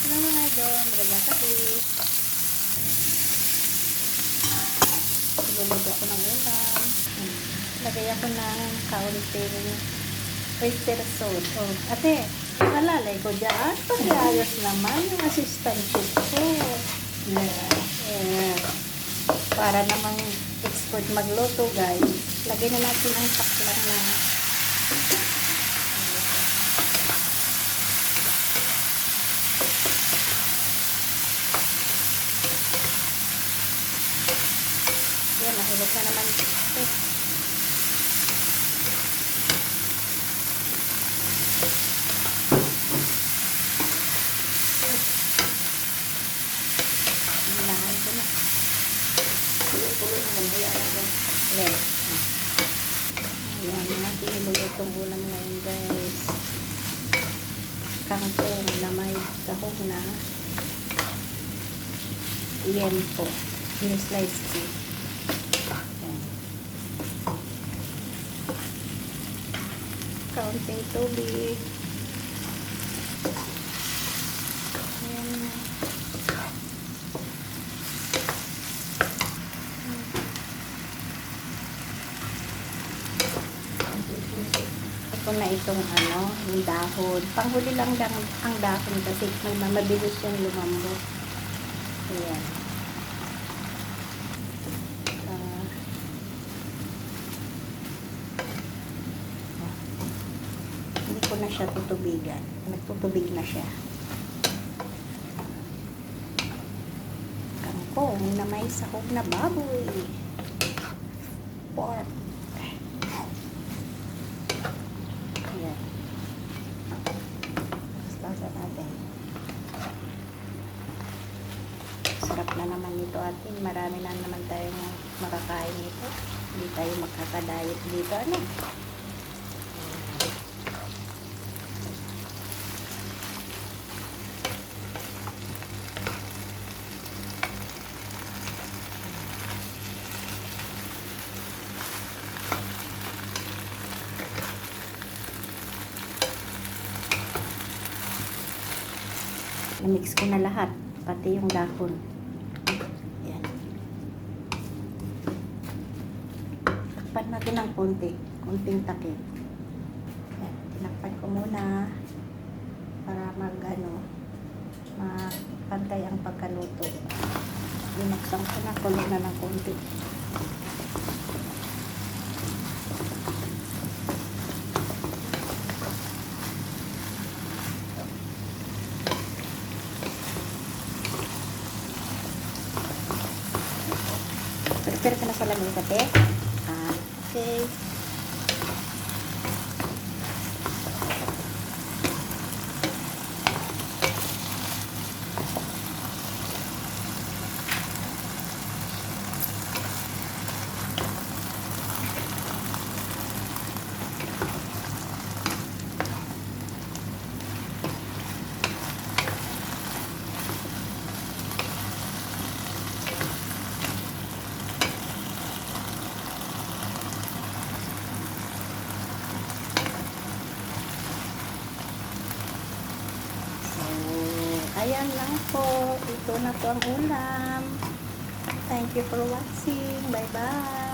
Hello mga idol, magandang gabi. Luluto ako ng ulam. Lagay ako ng kaunting oyster sauce. Oh, ate, nalalay ko dyan. Pag-ayos naman yung assistant chef ko. Yeah. Para namang expert magluto, guys. Lagay na natin ang paklang na yan, nahulog na naman ito. Hinahan ko na. Tuloy-tuloy na lang. Ayan. Ayan, natin ilulutong ulam ngayon, guys. Kangkong na may sahog na liempo. Slice ko. Kaunting tubig. Ayan. Ito na itong yung dahon. Panghuli lang ang dahon kasi mabilis yung lumambot. Ayan. Hindi ko na siya tutubigan. Nagtutubig na siya. Kangkong na may sahog na baboy. Pork. Ayan. Lasa natin. Sarap na naman nito atin. Marami na naman tayong makakain nito. Hindi tayo makakadayet dito. Na-mix ko na lahat, pati yung dahon. Yan. Takpan natin ng konting takip. Yan. Tinakpan ko muna para mapantay ang pagkaluto. Binaksan ko na, kulo na ng konti. Prepare ka na sa lamesa, te? Okay. Ayan lang po. Ito na po ang ulam. Thank you for watching. Bye-bye.